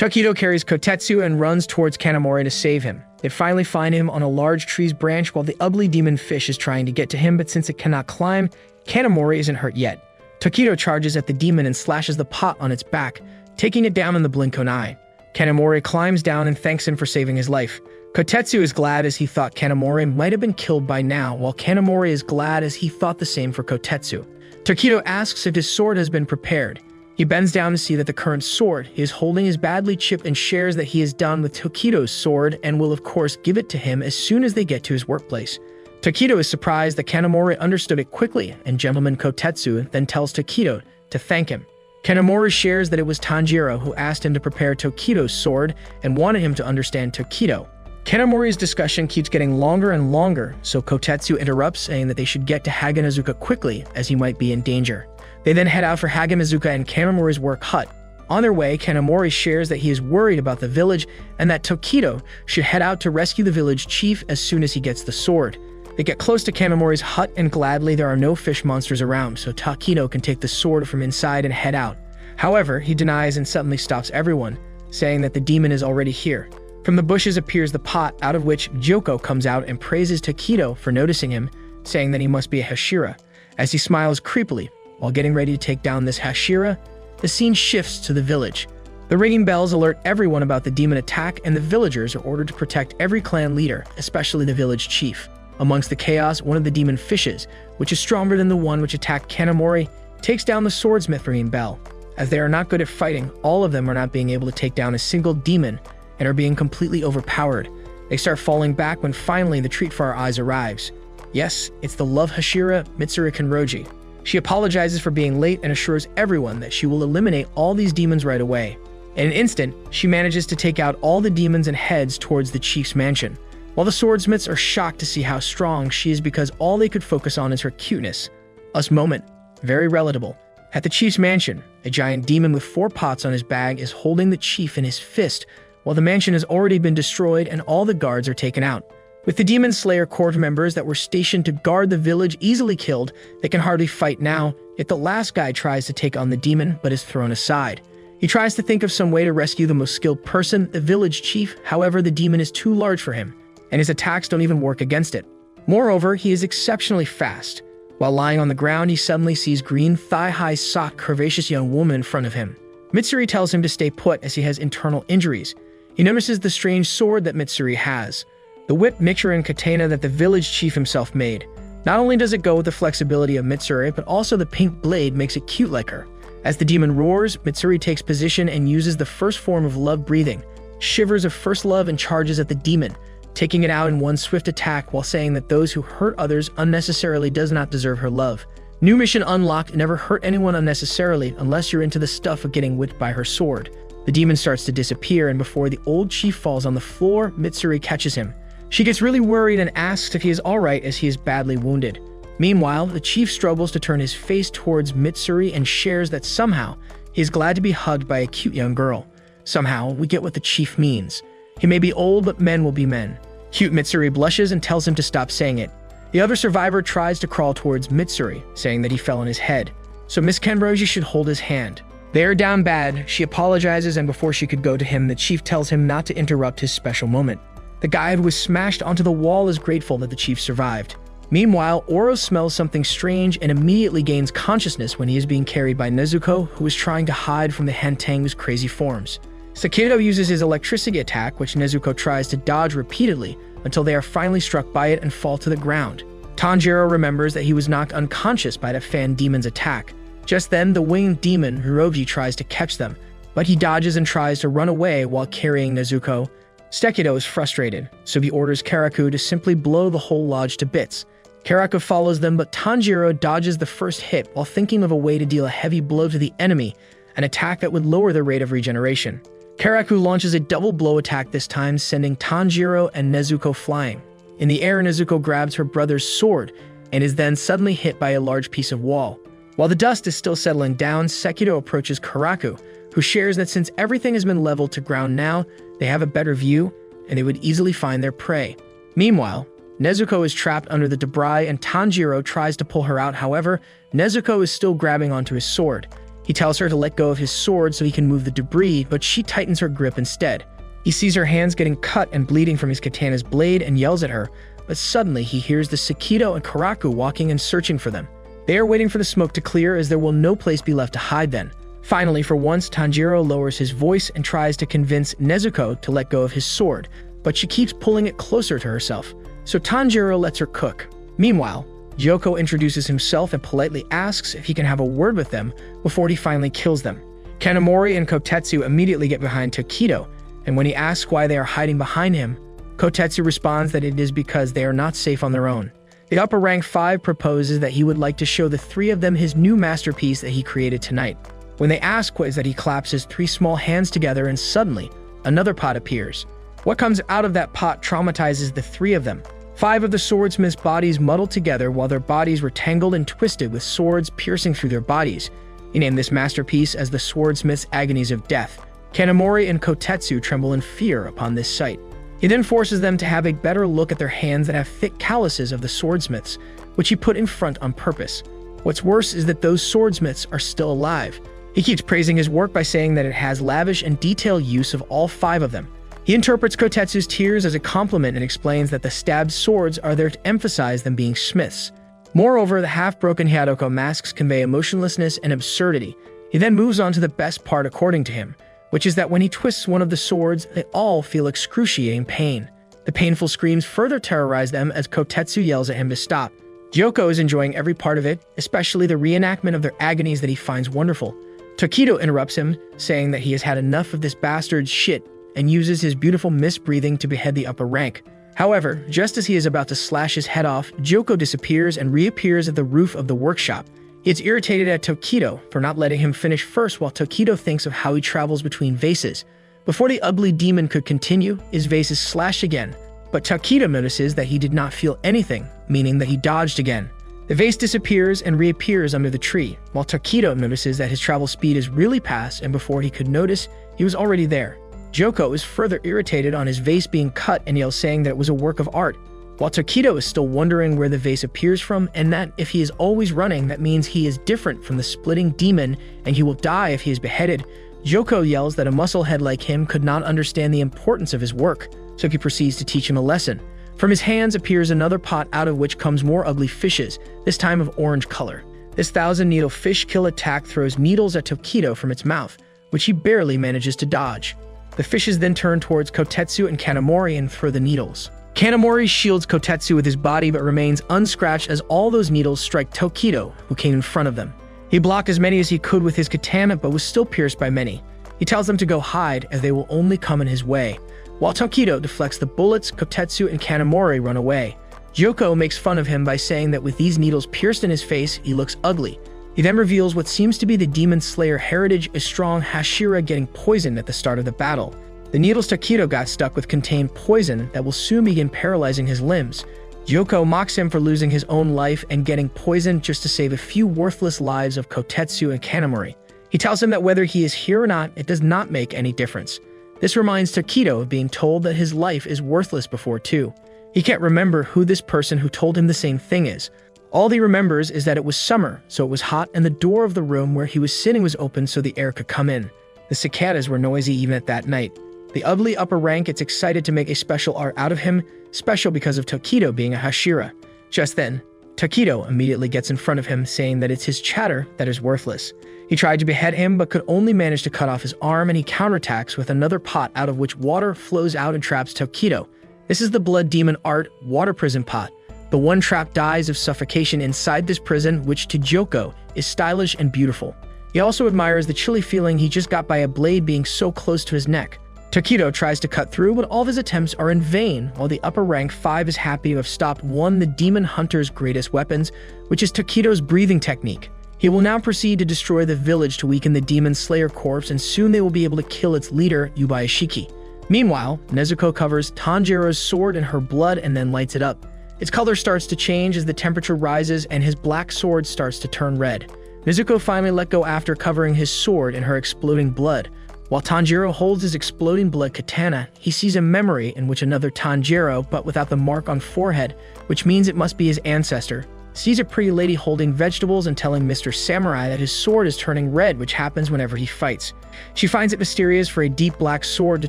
Tokido carries Kotetsu and runs towards Kanamori to save him. They finally find him on a large tree's branch while the ugly demon fish is trying to get to him, but since it cannot climb, Kanamori isn't hurt yet. Tokido charges at the demon and slashes the pot on its back, taking it down in the blink of an eye. Kanamori climbs down and thanks him for saving his life. Kotetsu is glad as he thought Kanamori might have been killed by now, while Kanamori is glad as he thought the same for Kotetsu. Tokido asks if his sword has been prepared. He bends down to see that the current sword he is holding is badly chipped and shares that he is done with Tokido's sword and will of course give it to him as soon as they get to his workplace. Tokido is surprised that Kanamori understood it quickly, and Gentleman Kotetsu then tells Tokido to thank him. Kanamori shares that it was Tanjiro who asked him to prepare Tokido's sword and wanted him to understand Tokido. Kanamori's discussion keeps getting longer and longer, so Kotetsu interrupts, saying that they should get to Haganazuka quickly as he might be in danger. They then head out for Haganazuka and Kanamori's work hut. On their way, Kanamori shares that he is worried about the village and that Tokido should head out to rescue the village chief as soon as he gets the sword. They get close to Kanamori's hut and gladly there are no fish monsters around, so Tokido can take the sword from inside and head out. However, he denies and suddenly stops everyone, saying that the demon is already here. From the bushes appears the pot, out of which Joko comes out and praises Tokido for noticing him, saying that he must be a Hashira. As he smiles creepily, while getting ready to take down this Hashira, the scene shifts to the village. The ringing bells alert everyone about the demon attack, and the villagers are ordered to protect every clan leader, especially the village chief. Amongst the chaos, one of the demon fishes, which is stronger than the one which attacked Kanamori, takes down the swordsmith ringing bell. As they are not good at fighting, all of them are not being able to take down a single demon and are being completely overpowered. They start falling back when finally the treat for our eyes arrives. Yes, it's the love Hashira, Mitsuri Kenroji. She apologizes for being late and assures everyone that she will eliminate all these demons right away. In an instant, she manages to take out all the demons and heads towards the chief's mansion. While the swordsmiths are shocked to see how strong she is because all they could focus on is her cuteness. Us moment, very relatable. At the chief's mansion, a giant demon with 4 pots on his bag is holding the chief in his fist, while the mansion has already been destroyed and all the guards are taken out. With the Demon Slayer court members that were stationed to guard the village easily killed, they can hardly fight now, yet the last guy tries to take on the demon but is thrown aside. He tries to think of some way to rescue the most skilled person, the village chief, however the demon is too large for him, and his attacks don't even work against it. Moreover, he is exceptionally fast. While lying on the ground, he suddenly sees green, thigh-high socked, curvaceous young woman in front of him. Mitsuri tells him to stay put as he has internal injuries. He notices the strange sword that Mitsuri has, the whip, mixture, and katana that the village chief himself made. Not only does it go with the flexibility of Mitsuri, but also the pink blade makes it cute like her. As the demon roars, Mitsuri takes position and uses the first form of love breathing, shivers of first love, and charges at the demon, taking it out in one swift attack while saying that those who hurt others unnecessarily does not deserve her love. New mission unlocked: never hurt anyone unnecessarily unless you're into the stuff of getting whipped by her sword. The demon starts to disappear, and before the old chief falls on the floor, Mitsuri catches him. She gets really worried and asks if he is alright as he is badly wounded. Meanwhile, the chief struggles to turn his face towards Mitsuri and shares that somehow he is glad to be hugged by a cute young girl. Somehow, we get what the chief means. He may be old, but men will be men. Cute Mitsuri blushes and tells him to stop saying it. The other survivor tries to crawl towards Mitsuri, saying that he fell on his head, so Miss Kenroji should hold his hand. They are down bad. She apologizes, and before she could go to him, the chief tells him not to interrupt his special moment. The guy who was smashed onto the wall is grateful that the chief survived. Meanwhile, Oro smells something strange and immediately gains consciousness when he is being carried by Nezuko, who is trying to hide from the Hantang's crazy forms. Sakido uses his electricity attack, which Nezuko tries to dodge repeatedly until they are finally struck by it and fall to the ground. Tanjiro remembers that he was knocked unconscious by the fan demon's attack. Just then, the winged demon Hiroji tries to catch them, but he dodges and tries to run away while carrying Nezuko. Sekido is frustrated, so he orders Karaku to simply blow the whole lodge to bits. Karaku follows them, but Tanjiro dodges the first hit while thinking of a way to deal a heavy blow to the enemy, an attack that would lower their rate of regeneration. Karaku launches a double blow attack this time, sending Tanjiro and Nezuko flying. In the air, Nezuko grabs her brother's sword and is then suddenly hit by a large piece of wall. While the dust is still settling down, Sekido approaches Karaku, who shares that since everything has been leveled to ground now, they have a better view and they would easily find their prey. Meanwhile, Nezuko is trapped under the debris and Tanjiro tries to pull her out. However, Nezuko is still grabbing onto his sword. He tells her to let go of his sword so he can move the debris, but she tightens her grip instead. He sees her hands getting cut and bleeding from his katana's blade and yells at her, but suddenly he hears the Sakido and Karaku walking and searching for them. They are waiting for the smoke to clear, as there will no place be left to hide then. Finally, for once, Tanjiro lowers his voice and tries to convince Nezuko to let go of his sword, but she keeps pulling it closer to herself, so Tanjiro lets her cook. Meanwhile, Gyoko introduces himself and politely asks if he can have a word with them before he finally kills them. Kanamori and Kotetsu immediately get behind Tokido, and when he asks why they are hiding behind him, Kotetsu responds that it is because they are not safe on their own. The upper rank 5 proposes that he would like to show the 3 of them his new masterpiece that he created tonight. When they ask what is that, he claps his 3 small hands together and suddenly, another pot appears. What comes out of that pot traumatizes the 3 of them. 5 of the swordsmiths' bodies muddled together while their bodies were tangled and twisted with swords piercing through their bodies. He named this masterpiece as the Swordsmith's Agonies of Death. Kanamori and Kotetsu tremble in fear upon this sight. He then forces them to have a better look at their hands that have thick calluses of the swordsmiths, which he put in front on purpose. What's worse is that those swordsmiths are still alive. He keeps praising his work by saying that it has lavish and detailed use of all 5 of them. He interprets Kotetsu's tears as a compliment and explains that the stabbed swords are there to emphasize them being smiths. Moreover, the half-broken Hyadoko masks convey emotionlessness and absurdity. He then moves on to the best part according to him, which is that when he twists one of the swords, they all feel excruciating pain. The painful screams further terrorize them as Kotetsu yells at him to stop. Gyoko is enjoying every part of it, especially the reenactment of their agonies that he finds wonderful. Tokido interrupts him, saying that he has had enough of this bastard's shit and uses his beautiful misbreathing to behead the upper rank. However, just as he is about to slash his head off, Gyoko disappears and reappears at the roof of the workshop. He gets irritated at Tokido for not letting him finish first while Tokido thinks of how he travels between vases. Before the ugly demon could continue, his vase is slashed again, but Tokido notices that he did not feel anything, meaning that he dodged again. The vase disappears and reappears under the tree, while Tokido notices that his travel speed is really past, and before he could notice, he was already there. Gyoko is further irritated on his vase being cut and yells saying that it was a work of art, while Tokido is still wondering where the vase appears from and that if he is always running, that means he is different from the splitting demon and he will die if he is beheaded. Gyoko yells that a musclehead like him could not understand the importance of his work, so he proceeds to teach him a lesson. From his hands appears another pot out of which comes more ugly fishes, this time of orange color. This 1,000-needle fish kill attack throws needles at Tokido from its mouth, which he barely manages to dodge. The fishes then turn towards Kotetsu and Kanamori and throw the needles. Kanamori shields Kotetsu with his body but remains unscratched as all those needles strike Tokido, who came in front of them. He blocked as many as he could with his katana but was still pierced by many. He tells them to go hide as they will only come in his way. While Tokido deflects the bullets, Kotetsu and Kanamori run away. Gyoko makes fun of him by saying that with these needles pierced in his face, he looks ugly. He then reveals what seems to be the Demon Slayer heritage, a strong Hashira getting poisoned at the start of the battle. The needles Tokido got stuck with contain poison that will soon begin paralyzing his limbs. Gyoko mocks him for losing his own life and getting poisoned just to save a few worthless lives of Kotetsu and Kanamori. He tells him that whether he is here or not, it does not make any difference. This reminds Tokido of being told that his life is worthless before too. He can't remember who this person who told him the same thing is. All he remembers is that it was summer, so it was hot, and the door of the room where he was sitting was open so the air could come in. The cicadas were noisy even at that night. The ugly upper rank gets excited to make a special art out of him, special because of Tokido being a Hashira. Just then, Tokido immediately gets in front of him, saying that it's his chatter that is worthless. He tried to behead him, but could only manage to cut off his arm, and he counterattacks with another pot out of which water flows out and traps Tokido. This is the Blood Demon Art Water Prison Pot. The one trap dies of suffocation inside this prison, which to Gyoko is stylish and beautiful. He also admires the chilly feeling he just got by a blade being so close to his neck. Tokido tries to cut through, but all of his attempts are in vain, while the upper rank 5 is happy to have stopped one the Demon Hunter's greatest weapons, which is Tokido's breathing technique. He will now proceed to destroy the village to weaken the Demon Slayer corpse, and soon they will be able to kill its leader, Yubayashiki. Meanwhile, Nezuko covers Tanjiro's sword in her blood and then lights it up. Its color starts to change as the temperature rises and his black sword starts to turn red. Nezuko finally let go after covering his sword in her exploding blood. While Tanjiro holds his exploding blood katana, he sees a memory in which another Tanjiro, but without the mark on forehead, which means it must be his ancestor. sees a pretty lady holding vegetables and telling Mr. Samurai that his sword is turning red, which happens whenever he fights. She finds it mysterious for a deep black sword to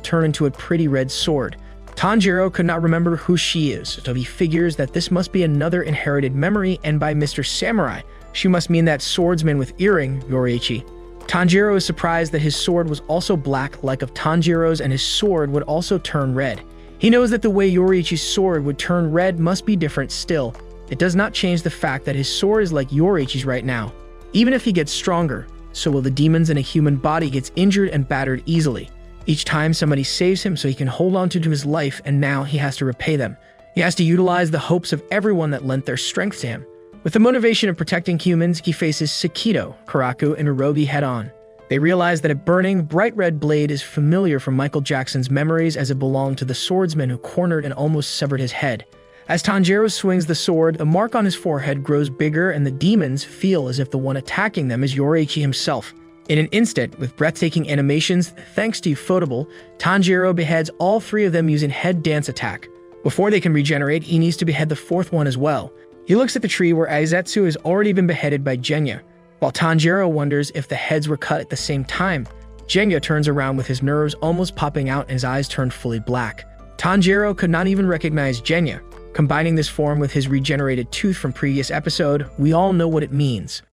turn into a pretty red sword. Tanjiro could not remember who she is, so he figures that this must be another inherited memory, and by Mr. Samurai, she must mean that swordsman with earring, Yoriichi. Tanjiro is surprised that his sword was also black like of Tanjiro's, and his sword would also turn red. He knows that the way Yoriichi's sword would turn red must be different still. It does not change the fact that his sword is like Yoriichi's right now. Even if he gets stronger, so will the demons in a human body gets injured and battered easily. Each time somebody saves him so he can hold on to his life, and now he has to repay them. He has to utilize the hopes of everyone that lent their strength to him. With the motivation of protecting humans, he faces Sakito, Karaku, and Urobi head-on. They realize that a burning, bright red blade is familiar from Michael Jackson's memories, as it belonged to the swordsman who cornered and almost severed his head. As Tanjiro swings the sword, the mark on his forehead grows bigger, and the demons feel as if the one attacking them is Yoriichi himself. In an instant, with breathtaking animations, thanks to Ufotable, Tanjiro beheads all three of them using head dance attack. Before they can regenerate, he needs to behead the fourth one as well. He looks at the tree where Aizetsu has already been beheaded by Genya. While Tanjiro wonders if the heads were cut at the same time, Genya turns around with his nerves almost popping out and his eyes turn fully black. Tanjiro could not even recognize Genya. Combining this form with his regenerated tooth from previous episode, we all know what it means.